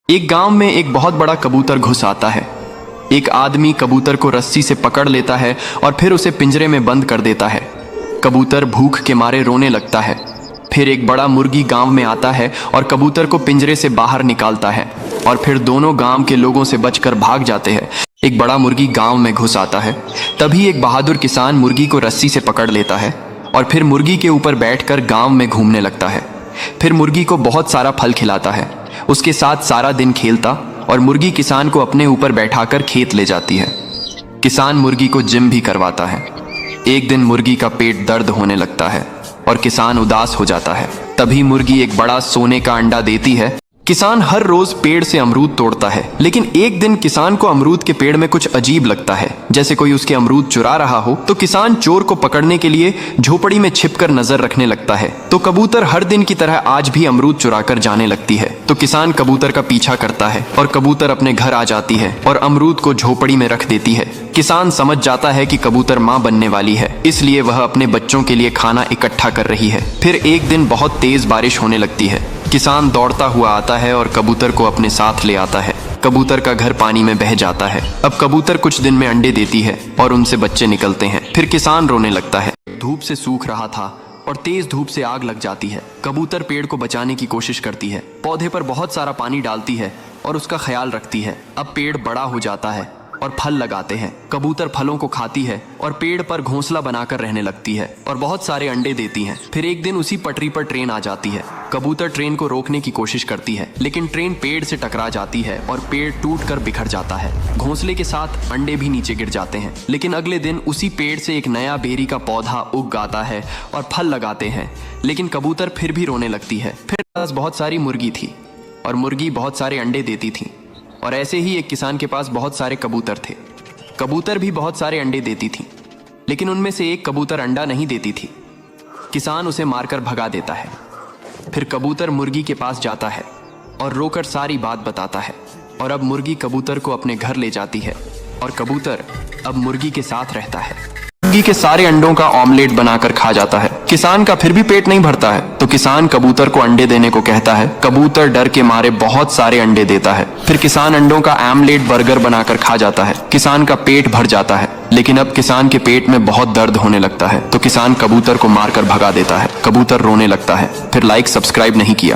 एक गांव में एक बहुत बड़ा कबूतर घुस आता है। एक आदमी कबूतर को रस्सी से पकड़ लेता है और फिर उसे पिंजरे में बंद कर देता है। कबूतर भूख के मारे रोने लगता है। फिर एक बड़ा मुर्गी गांव में आता है और कबूतर को पिंजरे से बाहर निकालता है और फिर दोनों गांव के लोगों से बचकर भाग जाते हैं। एक बड़ा मुर्गी गांव में घुस आता है। तभी एक बहादुर किसान मुर्गी को रस्सी से पकड़ लेता है और फिर मुर्गी के ऊपर बैठकर गांव में घूमने लगता है। फिर मुर्गी को बहुत सारा फल खिलाता है, उसके साथ सारा दिन खेलता और मुर्गी किसान को अपने ऊपर बैठाकर खेत ले जाती है। किसान मुर्गी को जिम भी करवाता है। एक दिन मुर्गी का पेट दर्द होने लगता है और किसान उदास हो जाता है। तभी मुर्गी एक बड़ा सोने का अंडा देती है। किसान हर रोज पेड़ से अमरूद तोड़ता है, लेकिन एक दिन किसान को अमरूद के पेड़ में कुछ अजीब लगता है, जैसे कोई उसके अमरूद चुरा रहा हो। तो किसान चोर को पकड़ने के लिए झोपड़ी में छिपकर नजर रखने लगता है। तो कबूतर हर दिन की तरह आज भी अमरूद चुरा कर जाने लगती है। तो किसान कबूतर का पीछा करता है और कबूतर अपने घर आ जाती है और अमरूद को झोपड़ी में रख देती है। किसान समझ जाता है कि कबूतर माँ बनने वाली है, इसलिए वह अपने बच्चों के लिए खाना इकट्ठा कर रही है। फिर एक दिन बहुत तेज बारिश होने लगती है। किसान दौड़ता हुआ आता है और कबूतर को अपने साथ ले आता है। कबूतर का घर पानी में बह जाता है। अब कबूतर कुछ दिन में अंडे देती है और उनसे बच्चे निकलते हैं। फिर किसान रोने लगता है। धूप से सूख रहा था और तेज धूप से आग लग जाती है। कबूतर पेड़ को बचाने की कोशिश करती है, पौधे पर बहुत सारा पानी डालती है और उसका ख्याल रखती है। अब पेड़ बड़ा हो जाता है और फल लगाते हैं। कबूतर फलों को खाती है और पेड़ पर घोंसला बनाकर रहने लगती है और बहुत सारे अंडे देती है। फिर एक दिन उसी पटरी पर ट्रेन आ जाती है। कबूतर ट्रेन को रोकने की कोशिश करती है, लेकिन ट्रेन पेड़ से टकरा जाती है और पेड़ टूटकर बिखर जाता है। घोंसले के साथ अंडे भी नीचे गिर जाते हैं। लेकिन अगले दिन उसी पेड़ से एक नया बेरी का पौधा उग आता है और फल लगाते हैं, लेकिन कबूतर फिर भी रोने लगती है। फिर पास बहुत सारी मुर्गी थी और मुर्गी बहुत सारे अंडे देती थी। और ऐसे ही एक किसान के पास बहुत सारे कबूतर थे। कबूतर भी बहुत सारे अंडे देती थी, लेकिन उनमें से एक कबूतर अंडा नहीं देती थी। किसान उसे मारकर भगा देता है। फिर कबूतर मुर्गी के पास जाता है और रोकर सारी बात बताता है। और अब मुर्गी कबूतर को अपने घर ले जाती है और कबूतर अब मुर्गी के साथ रहता है। मुर्गी के सारे अंडों का ऑमलेट बनाकर खा जाता है। किसान का फिर भी पेट नहीं भरता है, तो किसान कबूतर को अंडे देने को कहता है। कबूतर डर के मारे बहुत सारे अंडे देता है। फिर किसान अंडों का आमलेट बर्गर बनाकर खा जाता है। किसान का पेट भर जाता है, लेकिन अब किसान के पेट में बहुत दर्द होने लगता है। तो किसान कबूतर को मारकर भगा देता है। कबूतर रोने लगता है। फिर लाइक सब्सक्राइब नहीं किया।